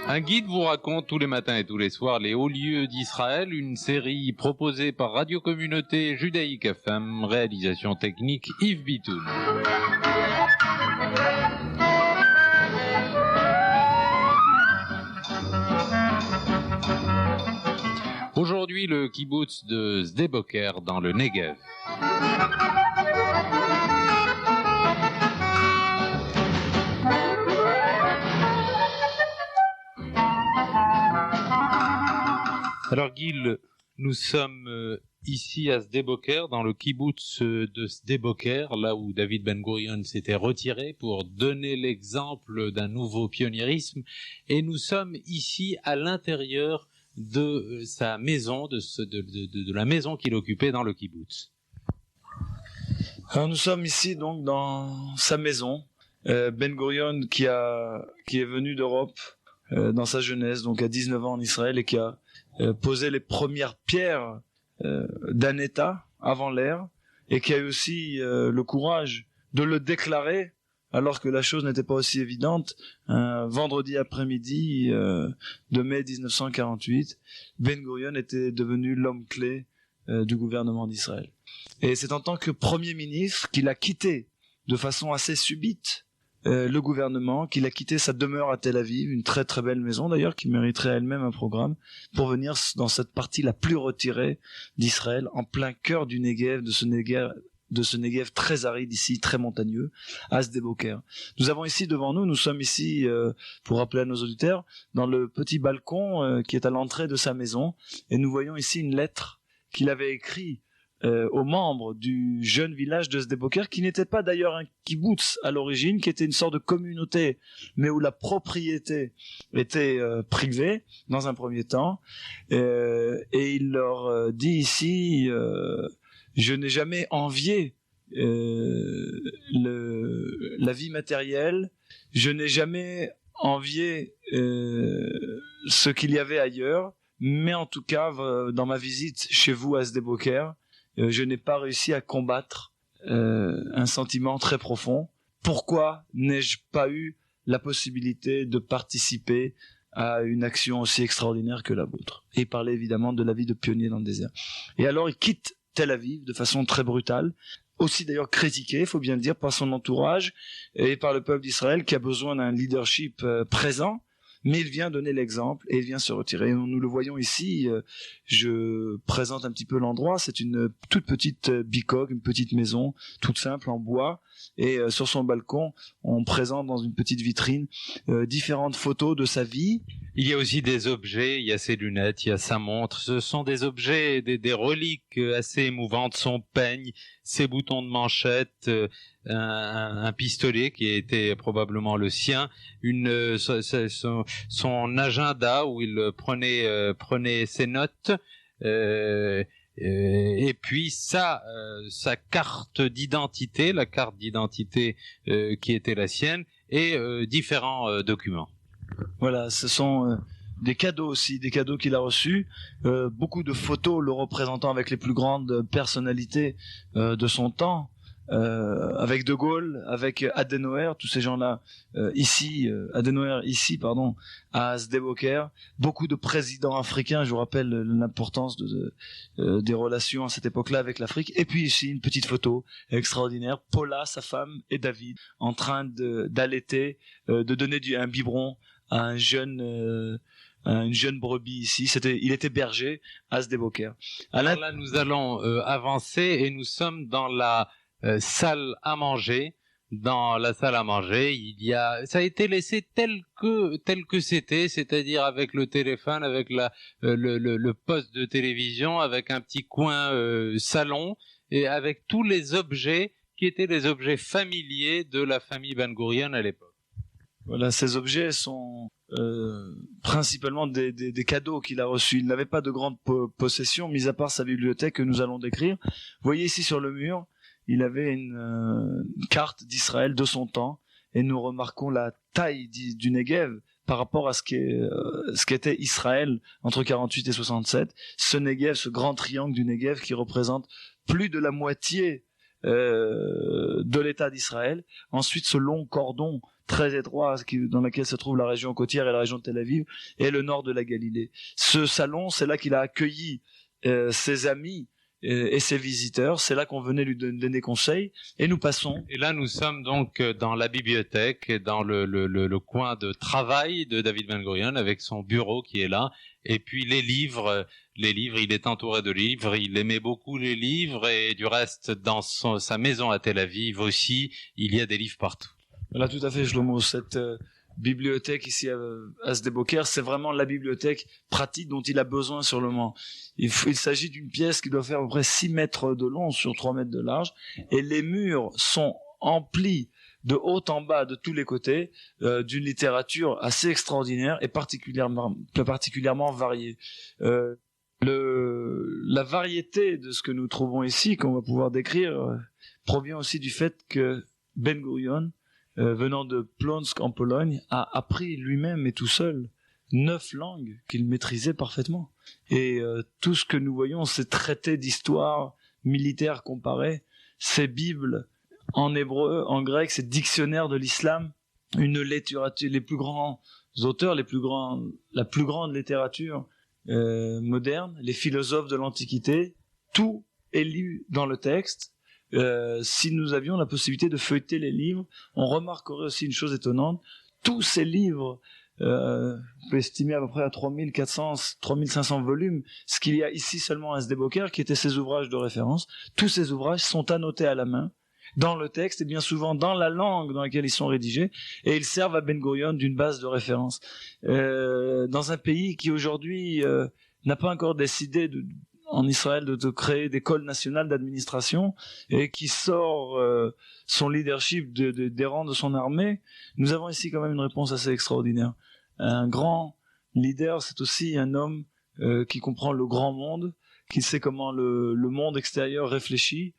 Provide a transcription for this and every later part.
Un guide vous raconte tous les matins et tous les soirs les hauts lieux d'Israël, une série proposée par Radio Communauté Judaïque FM, réalisation technique Yves Bitoun. Aujourd'hui, le kibboutz de Sde-Boker dans le Negev. Alors Gil, nous sommes ici à Sde-Boker, dans le kibboutz de Sde-Boker, là où David Ben Gourion s'était retiré pour donner l'exemple d'un nouveau pionniérisme, et nous sommes ici à l'intérieur de sa maison, de la maison qu'il occupait dans le kibboutz. Alors nous sommes ici donc dans sa maison. Ben Gourion qui est venu d'Europe dans sa jeunesse, donc à 19 ans en Israël, et qui a posé les premières pierres d'un État avant l'ère, et qui a eu aussi le courage de le déclarer alors que la chose n'était pas aussi évidente. Un vendredi après-midi de mai 1948, Ben Gourion était devenu l'homme clé du gouvernement d'Israël. Et c'est en tant que Premier ministre qu'il a quitté de façon assez subite le gouvernement, qu'il a quitté sa demeure à Tel Aviv, une très très belle maison d'ailleurs qui mériterait elle-même un programme, pour venir dans cette partie la plus retirée d'Israël, en plein cœur du Negev, de ce Negev très aride ici, très montagneux, à Sde-Boker. Nous sommes ici, pour rappeler à nos auditeurs, dans le petit balcon qui est à l'entrée de sa maison, et nous voyons ici une lettre qu'il avait écrite aux membres du jeune village de Sde-Boker, qui n'était pas d'ailleurs un kibboutz à l'origine, qui était une sorte de communauté, mais où la propriété était privée dans un premier temps, et il leur dit ici je n'ai jamais envié la vie matérielle, je n'ai jamais envié ce qu'il y avait ailleurs, mais en tout cas dans ma visite chez vous à Sde-Boker, je n'ai pas réussi à combattre un sentiment très profond. Pourquoi n'ai-je pas eu la possibilité de participer à une action aussi extraordinaire que la vôtre? Et il parlait évidemment de la vie de pionnier dans le désert. Et alors il quitte Tel Aviv de façon très brutale, aussi d'ailleurs critiqué, il faut bien le dire, par son entourage et par le peuple d'Israël qui a besoin d'un leadership présent. Mais il vient donner l'exemple et il vient se retirer. Nous le voyons ici, je présente un petit peu l'endroit, c'est une toute petite bicoque, une petite maison, toute simple en bois, et sur son balcon, on présente dans une petite vitrine différentes photos de sa vie. Il y a aussi des objets, il y a ses lunettes, il y a sa montre, ce sont des objets, des reliques assez émouvantes, son peigne, ses boutons de manchette, un pistolet qui était probablement le sien, son agenda où il prenait ses notes, et puis sa carte d'identité, la carte d'identité qui était la sienne, et différents documents. Voilà, ce sont des cadeaux aussi, des cadeaux qu'il a reçus, beaucoup de photos le représentant avec les plus grandes personnalités de son temps, avec De Gaulle, avec Adenauer, tous ces gens-là à Sde-Boker, beaucoup de présidents africains. Je vous rappelle l'importance des relations à cette époque-là avec l'Afrique. Et puis ici une petite photo extraordinaire, Paula, sa femme, et David en train d'allaiter, de donner un biberon à une jeune brebis ici. Il était berger à Sde-Boker. Alors là, nous allons avancer et nous sommes dans la salle à manger. Dans la salle à manger, ça a été laissé tel que c'était, c'est-à-dire avec le téléphone, avec le poste de télévision, avec un petit coin salon, et avec tous les objets qui étaient les objets familiers de la famille Ben Gourion à l'époque. Voilà, ces objets sont principalement des cadeaux qu'il a reçus. Il n'avait pas de grande possession, mis à part sa bibliothèque que nous allons décrire. Vous voyez ici sur le mur, il avait une carte d'Israël de son temps, et nous remarquons la taille du Negev par rapport à ce qu'était Israël entre 48 et 67. Ce Negev, ce grand triangle du Negev qui représente plus de la moitié de l'État d'Israël. Ensuite, ce long cordon très étroit dans laquelle se trouve la région côtière et la région de Tel Aviv et le nord de la Galilée. Ce salon, c'est là qu'il a accueilli ses amis et ses visiteurs. C'est là qu'on venait lui donner conseil. Et nous passons. Et là, nous sommes donc dans la bibliothèque, dans le coin de travail de David Ben Gurion, avec son bureau qui est là. Et puis les livres, il est entouré de livres. Il aimait beaucoup les livres. Et du reste, dans sa maison à Tel Aviv aussi, il y a des livres partout. Voilà, tout à fait, Shlomo. Cette bibliothèque ici à Sde-Boker, c'est vraiment la bibliothèque pratique dont il a besoin sur le moment. Il s'agit d'une pièce qui doit faire à peu près 6 mètres de long sur 3 mètres de large, et les murs sont emplis de haut en bas, de tous les côtés, d'une littérature assez extraordinaire et particulièrement variée. La variété de ce que nous trouvons ici, qu'on va pouvoir décrire, provient aussi du fait que Ben Gurion, venant de Plonsk en Pologne, a appris lui-même et tout seul 9 langues qu'il maîtrisait parfaitement. Et tout ce que nous voyons, ces traités d'histoire militaire comparés, ces bibles en hébreu, en grec, ces dictionnaires de l'islam, une littérature, les plus grands auteurs, la plus grande littérature moderne, les philosophes de l'Antiquité, tout est lu dans le texte. Si nous avions la possibilité de feuilleter les livres, on remarquerait aussi une chose étonnante. Tous ces livres, on peut estimer à peu près à 3500 volumes, ce qu'il y a ici seulement à Sde-Boker, qui étaient ses ouvrages de référence. Tous ces ouvrages sont annotés à la main, dans le texte, et bien souvent dans la langue dans laquelle ils sont rédigés, et ils servent à Ben Gurion d'une base de référence. Dans un pays qui aujourd'hui n'a pas encore décidé en Israël de créer d'école nationale d'administration et qui sort son leadership des rangs de son armée, nous avons ici quand même une réponse assez extraordinaire. Un grand leader, c'est aussi un homme qui comprend le grand monde, qui sait comment le monde extérieur réfléchit,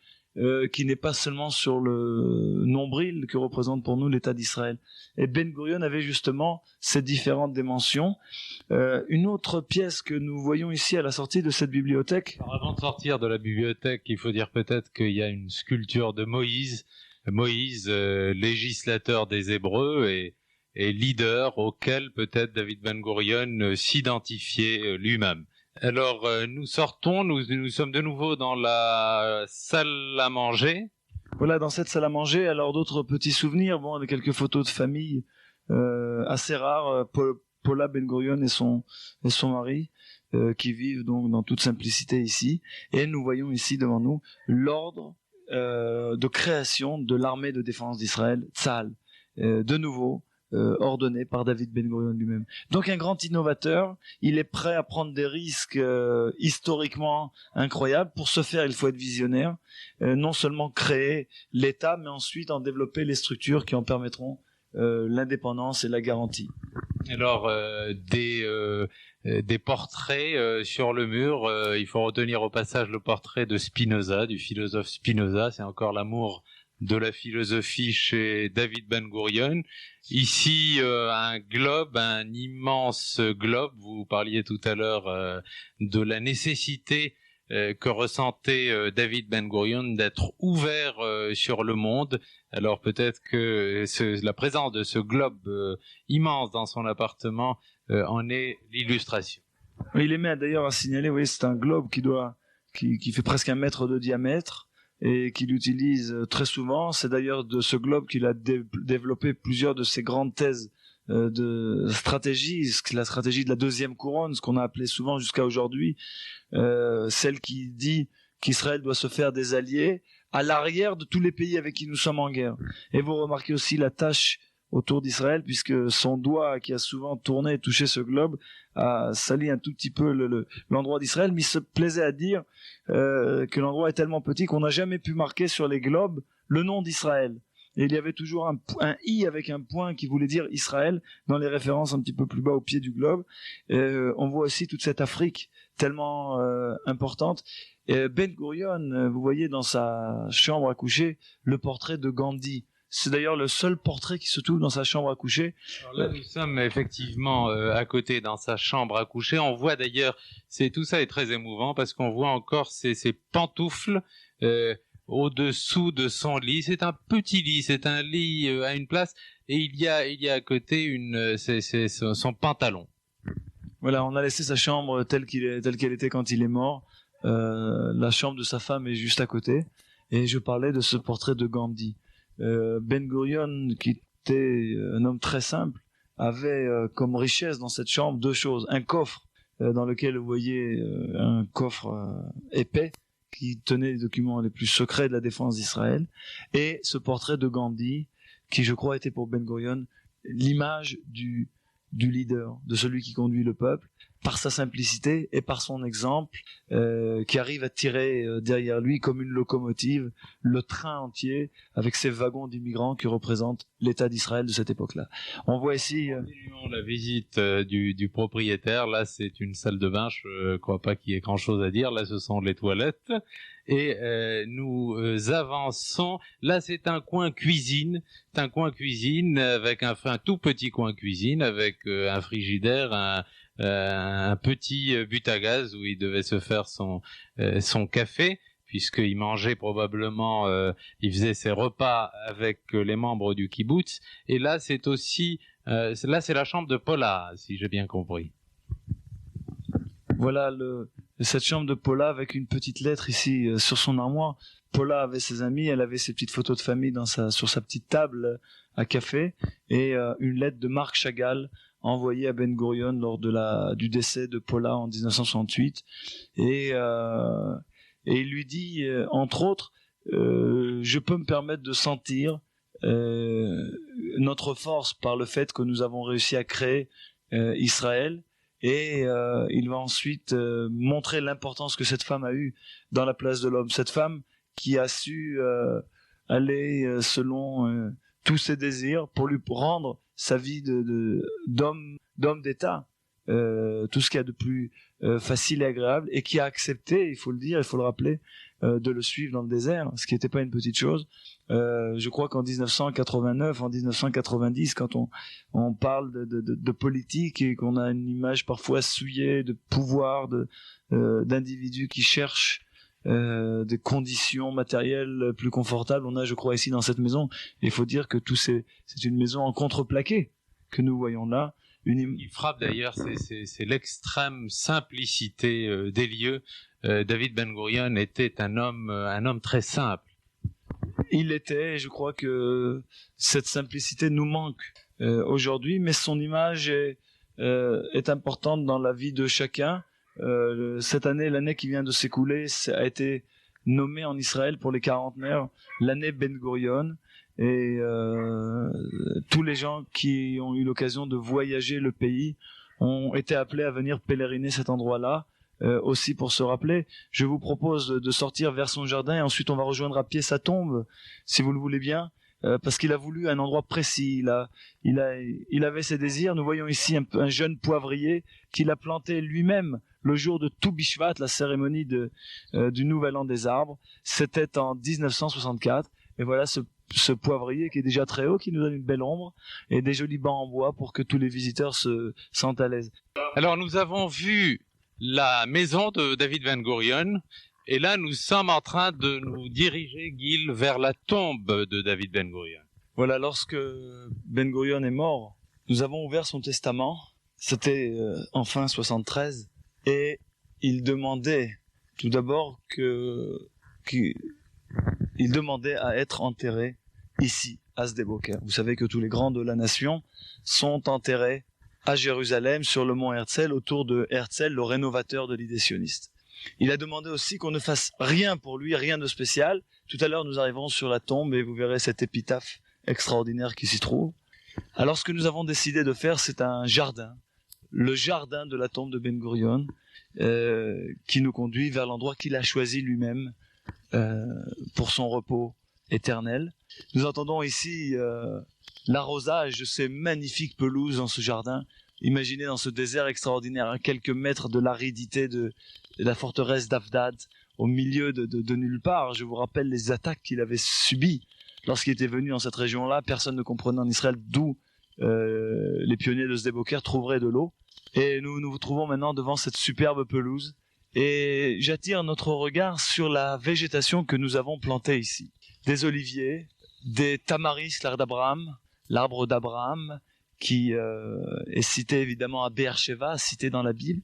qui n'est pas seulement sur le nombril que représente pour nous l'État d'Israël. Et Ben Gurion avait justement ces différentes dimensions. Une autre pièce que nous voyons ici à la sortie de cette bibliothèque. Alors avant de sortir de la bibliothèque, il faut dire peut-être qu'il y a une sculpture de Moïse, législateur des Hébreux et leader auquel peut-être David Ben Gurion s'identifiait lui-même. Alors, nous sortons, nous sommes de nouveau dans la salle à manger. Voilà, dans cette salle à manger, alors d'autres petits souvenirs, quelques photos de famille assez rares, Paula Ben Gurion et son mari, qui vivent donc dans toute simplicité ici. Et nous voyons ici devant nous l'ordre de création de l'armée de défense d'Israël, Tzahal, de nouveau, ordonné par David Ben Gurion lui-même. Donc un grand innovateur, il est prêt à prendre des risques historiquement incroyables. Pour ce faire, il faut être visionnaire, non seulement créer l'État, mais ensuite en développer les structures qui en permettront l'indépendance et la garantie. Alors des portraits sur le mur, il faut retenir au passage le portrait de Spinoza, du philosophe Spinoza, c'est encore l'amour de la philosophie chez David Ben Gurion. Ici, un globe, un immense globe. Vous parliez tout à l'heure de la nécessité que ressentait David Ben Gurion d'être ouvert sur le monde. Alors peut-être que la présence de ce globe immense dans son appartement en est l'illustration. Il aimait d'ailleurs à signaler, oui, c'est un globe qui fait presque 1 mètre de diamètre, et qu'il utilise très souvent. C'est d'ailleurs de ce globe qu'il a développé plusieurs de ses grandes thèses de stratégie, la stratégie de la deuxième couronne, ce qu'on a appelé souvent jusqu'à aujourd'hui, celle qui dit qu'Israël doit se faire des alliés à l'arrière de tous les pays avec qui nous sommes en guerre. Et vous remarquez aussi la tâche autour d'Israël, puisque son doigt qui a souvent tourné et touché ce globe a sali un tout petit peu l'endroit d'Israël, mais il se plaisait à dire que l'endroit est tellement petit qu'on n'a jamais pu marquer sur les globes le nom d'Israël. Et il y avait toujours un i avec un point qui voulait dire Israël dans les références un petit peu plus bas au pied du globe. On voit aussi toute cette Afrique tellement importante. Ben Gurion, vous voyez dans sa chambre à coucher le portrait de Gandhi. C'est d'ailleurs le seul portrait qui se trouve dans sa chambre à coucher. Alors là, nous sommes effectivement à côté dans sa chambre à coucher. On voit d'ailleurs, tout ça est très émouvant parce qu'on voit encore ces pantoufles au-dessous de son lit. C'est un petit lit, c'est un lit à une place et il y a à côté c'est son pantalon. Voilà, on a laissé sa chambre telle qu'elle était quand il est mort. La chambre de sa femme est juste à côté. Et je parlais de ce portrait de Gandhi. Ben Gurion, qui était un homme très simple, avait comme richesse dans cette chambre deux choses. Un coffre dans lequel vous voyez un coffre épais qui tenait les documents les plus secrets de la défense d'Israël, et ce portrait de Gandhi, qui je crois était pour Ben Gurion l'image du leader, de celui qui conduit le peuple, par sa simplicité et par son exemple, qui arrive à tirer derrière lui comme une locomotive le train entier avec ses wagons d'immigrants qui représentent l'État d'Israël de cette époque-là. On voit ici la visite du propriétaire. Là, c'est une salle de bain. Je crois pas qu'il y ait grand-chose à dire. Là, ce sont les toilettes. Et nous avançons. Là, c'est un coin cuisine. C'est un coin cuisine avec un tout petit coin cuisine avec un frigidaire, un petit but à gaz où il devait se faire son café, puisqu'il mangeait probablement, il faisait ses repas avec les membres du kibbutz. Et là, c'est aussi, là, c'est la chambre de Paula, si j'ai bien compris. Voilà cette chambre de Paula avec une petite lettre ici sur son armoire. Paula avait ses amis, elle avait ses petites photos de famille sur sa petite table à café, et une lettre de Marc Chagall envoyée à Ben Gurion lors du décès de Paula en 1968. Et il lui dit, entre autres, je peux me permettre de sentir notre force par le fait que nous avons réussi à créer Israël. Et il va ensuite montrer l'importance que cette femme a eue dans la place de l'homme. Cette femme qui a su aller selon tous ses désirs pour lui rendre sa vie d'homme d'État, tout ce qu'il y a de plus facile et agréable, et qui a accepté, il faut le dire, il faut le rappeler, de le suivre dans le désert, ce qui n'était pas une petite chose. Je crois qu'en 1989, en 1990, quand on parle de politique et qu'on a une image parfois souillée de pouvoir, d'individus qui cherchent des conditions matérielles plus confortables, on a, je crois, ici dans cette maison, il faut dire que c'est une maison en contreplaqué que nous voyons là. Il frappe d'ailleurs, c'est l'extrême simplicité des lieux. David Ben Gurion était un homme très simple. Il était, et je crois que cette simplicité nous manque aujourd'hui, mais son image est importante dans la vie de chacun. Cette année, l'année qui vient de s'écouler, a été nommée en Israël pour les quarantenaires l'année Ben Gurion. Et tous les gens qui ont eu l'occasion de voyager le pays ont été appelés à venir pèleriner cet endroit-là, aussi pour se rappeler. Je vous propose de sortir vers son jardin, et ensuite on va rejoindre à pied sa tombe, si vous le voulez bien, parce qu'il a voulu un endroit précis. Il avait ses désirs. Nous voyons ici un jeune poivrier qu'il a planté lui-même le jour de Tu Bishvat, la cérémonie du Nouvel An des arbres. C'était en 1964. Et voilà ce poivrier qui est déjà très haut, qui nous donne une belle ombre et des jolis bancs en bois pour que tous les visiteurs se sentent à l'aise. Alors nous avons vu la maison de David Ben Gurion, et là nous sommes en train de nous diriger, Gil, vers la tombe de David Ben Gurion. Voilà, lorsque Ben Gurion est mort, nous avons ouvert son testament. C'était en fin 73, et il demandait tout d'abord il demandait à être enterré ici, à Sde-Boker. Vous savez que tous les grands de la nation sont enterrés à Jérusalem, sur le mont Herzl, autour de Herzl, le rénovateur de l'idée sioniste. Il a demandé aussi qu'on ne fasse rien pour lui, rien de spécial. Tout à l'heure, nous arriverons sur la tombe et vous verrez cette épitaphe extraordinaire qui s'y trouve. Alors, ce que nous avons décidé de faire, c'est un jardin, le jardin de la tombe de Ben Gurion, qui nous conduit vers l'endroit qu'il a choisi lui-même, pour son repos éternel. Nous entendons ici l'arrosage de ces magnifiques pelouses dans ce jardin. Imaginez dans ce désert extraordinaire, à quelques mètres de l'aridité de la forteresse d'Avdad, au milieu de nulle part. Je vous rappelle les attaques qu'il avait subies lorsqu'il était venu dans cette région-là. Personne ne comprenait en Israël d'où les pionniers de Sde-Boker trouveraient de l'eau. Et nous nous trouvons maintenant devant cette superbe pelouse. Et j'attire notre regard sur la végétation que nous avons plantée ici. Des oliviers, des tamaris, l'air d'Abraham, l'arbre d'Abraham, qui est cité évidemment à Beersheba, cité dans la Bible.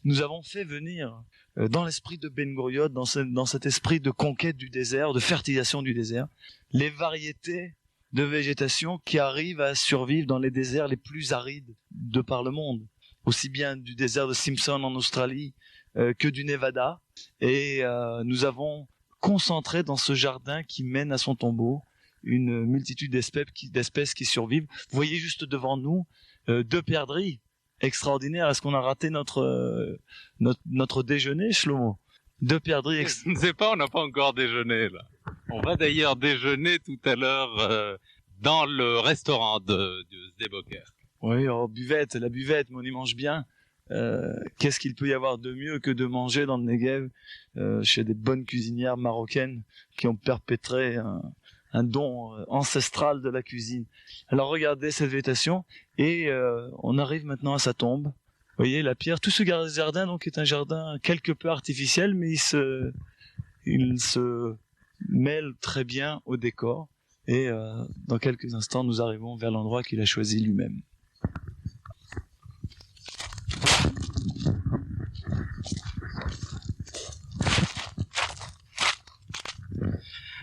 Nous avons fait venir dans l'esprit de Ben Gurion, dans cet esprit de conquête du désert, de fertilisation du désert, les variétés de végétation qui arrivent à survivre dans les déserts les plus arides de par le monde, aussi bien du désert de Simpson en Australie que du Nevada. Et nous avons concentré dans ce jardin qui mène à son tombeau une multitude d'espèces qui survivent. Vous voyez juste devant nous 2 perdrix extraordinaires. Est-ce qu'on a raté notre déjeuner, Shlomo? 2 perdrix. Je ne sais pas, on n'a pas encore déjeuné là. On va d'ailleurs déjeuner tout à l'heure dans le restaurant de Sde-Boker. Oui, la buvette, mais on y mange bien. Qu'est-ce qu'il peut y avoir de mieux que de manger dans le Negev chez des bonnes cuisinières marocaines qui ont perpétré un don ancestral de la cuisine. Alors regardez cette végétation et on arrive maintenant à sa tombe. Vous voyez la pierre, tout ce jardin donc est un jardin quelque peu artificiel, mais il se mêle très bien au décor. Et dans quelques instants, nous arrivons vers l'endroit qu'il a choisi lui-même.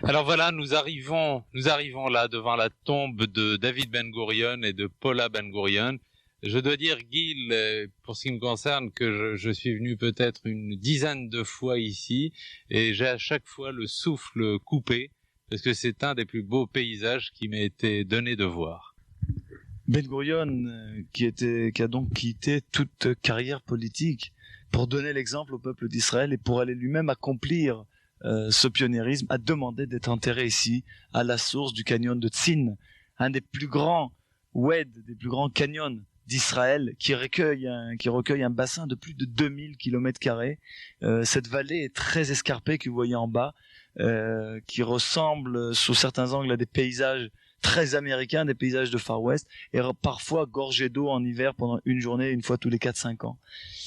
Alors voilà, nous arrivons là devant la tombe de David Ben Gurion et de Paula Ben Gurion. Je dois dire, Gil, pour ce qui me concerne, que je suis venu peut-être une dizaine de fois ici et j'ai à chaque fois le souffle coupé parce que c'est un des plus beaux paysages qui m'a été donné de voir. Ben Gurion, qui a donc quitté toute carrière politique pour donner l'exemple au peuple d'Israël et pour aller lui-même accomplir ce pionniérisme, a demandé d'être enterré ici, à la source du canyon de Tzin, un des plus grands des plus grands canyons d'Israël, qui recueille un bassin de plus de 2000 km². Cette vallée est très escarpée que vous voyez en bas, qui ressemble sous certains angles à des paysages très américains, des paysages de Far West, et parfois gorgés d'eau en hiver pendant une journée, une fois tous les 4-5 ans.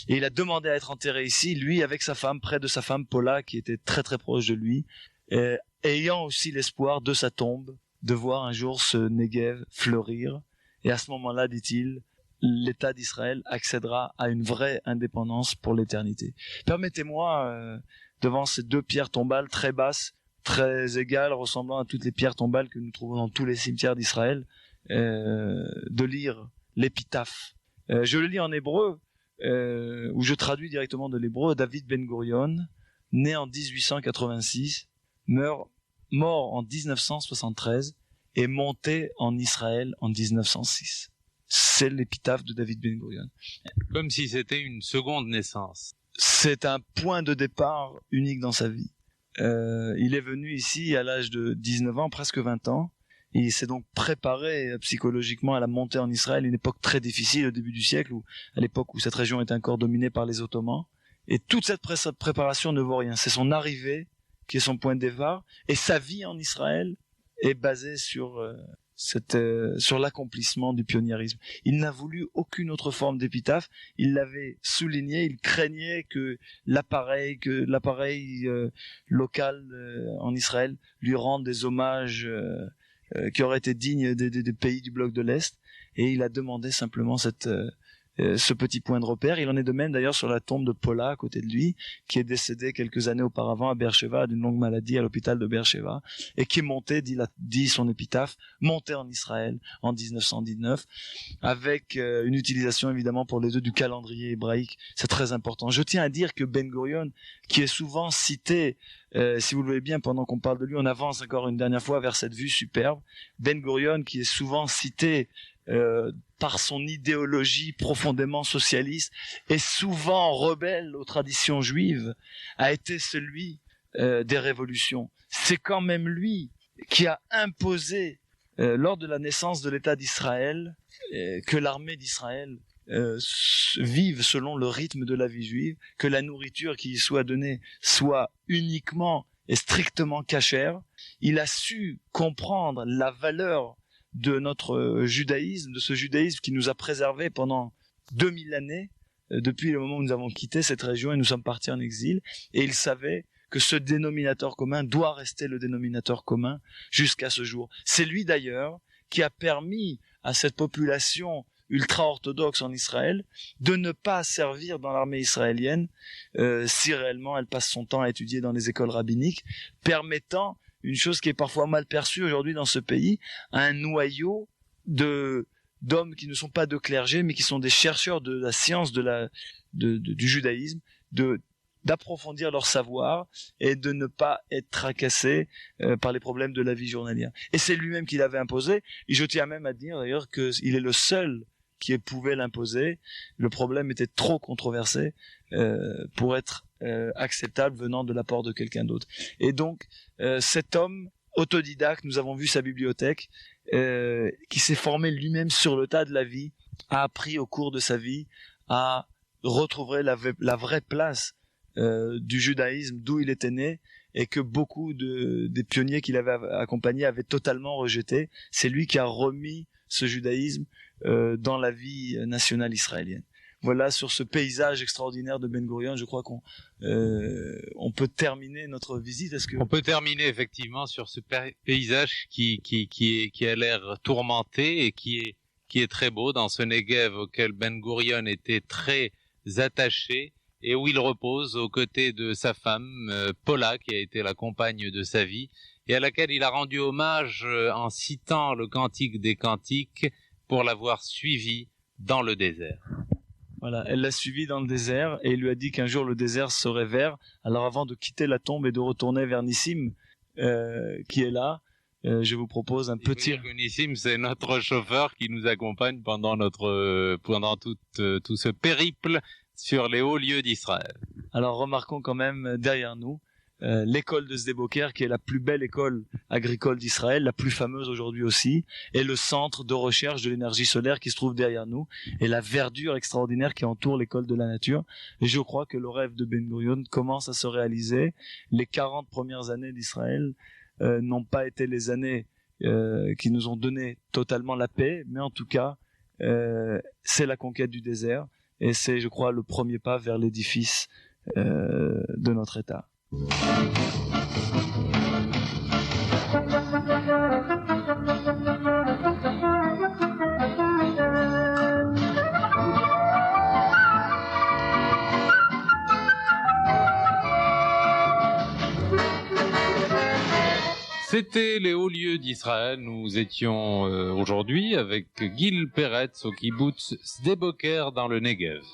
Et il a demandé à être enterré ici, lui avec sa femme, près de sa femme Paula, qui était très très proche de lui, ayant aussi l'espoir de sa tombe de voir un jour ce Negev fleurir. Et à ce moment-là, dit-il, l'État d'Israël accédera à une vraie indépendance pour l'éternité. Permettez-moi, devant ces 2 pierres tombales très basses, très égales, ressemblant à toutes les pierres tombales que nous trouvons dans tous les cimetières d'Israël, de lire l'épitaphe. Je le lis en hébreu, où je traduis directement de l'hébreu. David Ben Gurion, né en 1886, mort en 1973 et monté en Israël en 1906. C'est l'épitaphe de David Ben Gurion. Comme si c'était une seconde naissance. C'est un point de départ unique dans sa vie. Il est venu ici à l'âge de 19 ans, presque 20 ans. Il s'est donc préparé psychologiquement à la montée en Israël, une époque très difficile au début du siècle, à l'époque où cette région était encore dominée par les Ottomans. Et toute cette préparation ne vaut rien. C'est son arrivée qui est son point de départ. Et sa vie en Israël est basée sur l'accomplissement du pionniérisme. Il n'a voulu aucune autre forme d'épitaphe. Il l'avait souligné. Il craignait que l'appareil local en Israël lui rende des hommages qui auraient été dignes des pays du bloc de l'Est. Et il a demandé simplement ce petit point de repère. Il en est de même d'ailleurs sur la tombe de Paula à côté de lui, qui est décédée quelques années auparavant à Beersheba d'une longue maladie à l'hôpital de Beersheba, et qui est monté, dit son épitaphe, monté en Israël en 1919, avec une utilisation évidemment pour les œufs du calendrier hébraïque. C'est très important. Je tiens à dire que Ben Gurion, qui est souvent cité, si vous le voulez bien, pendant qu'on parle de lui, on avance encore une dernière fois vers cette vue superbe. Ben Gurion, qui est souvent cité par son idéologie profondément socialiste et souvent rebelle aux traditions juives, a été celui des révolutions. C'est quand même lui qui a imposé, lors de la naissance de l'État d'Israël, que l'armée d'Israël vive selon le rythme de la vie juive, que la nourriture qui y soit donnée soit uniquement et strictement cachère. Il a su comprendre la valeur de notre judaïsme, de ce judaïsme qui nous a préservés pendant 2000 années, depuis le moment où nous avons quitté cette région et nous sommes partis en exil. Et il savait que ce dénominateur commun doit rester le dénominateur commun jusqu'à ce jour. C'est lui d'ailleurs qui a permis à cette population ultra-orthodoxe en Israël de ne pas servir dans l'armée israélienne si réellement elle passe son temps à étudier dans les écoles rabbiniques, permettant une chose qui est parfois mal perçue aujourd'hui dans ce pays, un noyau d'hommes qui ne sont pas de clergé, mais qui sont des chercheurs de la science du judaïsme, d'approfondir leur savoir et de ne pas être tracassés par les problèmes de la vie journalière. Et c'est lui-même qui l'avait imposé, et je tiens même à dire d'ailleurs qu'il est le seul qui pouvait l'imposer. Le problème était trop controversé pour être acceptable venant de la part de quelqu'un d'autre. Et donc, cet homme autodidacte, nous avons vu sa bibliothèque, qui s'est formé lui-même sur le tas de la vie, a appris au cours de sa vie à retrouver la vraie place du judaïsme d'où il était né, et que beaucoup des pionniers qu'il avait accompagnés avaient totalement rejeté. C'est lui qui a remis ce judaïsme dans la vie nationale israélienne. Voilà, sur ce paysage extraordinaire de Ben Gurion, je crois qu'on peut terminer notre visite. On peut terminer effectivement sur ce paysage qui a l'air tourmenté et qui est très beau dans ce Negev auquel Ben Gurion était très attaché et où il repose aux côtés de sa femme, Paula, qui a été la compagne de sa vie et à laquelle il a rendu hommage en citant le Cantique des Cantiques pour l'avoir suivi dans le désert. Voilà, elle l'a suivi dans le désert et il lui a dit qu'un jour le désert serait vert. Alors avant de quitter la tombe et de retourner vers Nissim, qui est là, je vous propose un petit... Nissim, c'est notre chauffeur qui nous accompagne pendant tout ce périple sur les hauts lieux d'Israël. Alors remarquons quand même derrière nous l'école de Sde-Boker, qui est la plus belle école agricole d'Israël, la plus fameuse aujourd'hui aussi, et le centre de recherche de l'énergie solaire qui se trouve derrière nous, et la verdure extraordinaire qui entoure l'école de la nature. Et je crois que le rêve de Ben Gurion commence à se réaliser. Les 40 premières années d'Israël n'ont pas été les années qui nous ont donné totalement la paix, mais en tout cas, c'est la conquête du désert, et c'est, je crois, le premier pas vers l'édifice de notre État. C'était les hauts lieux d'Israël. Nous étions aujourd'hui avec Gil Peretz au kibbutz Sde-Boker dans le Negev.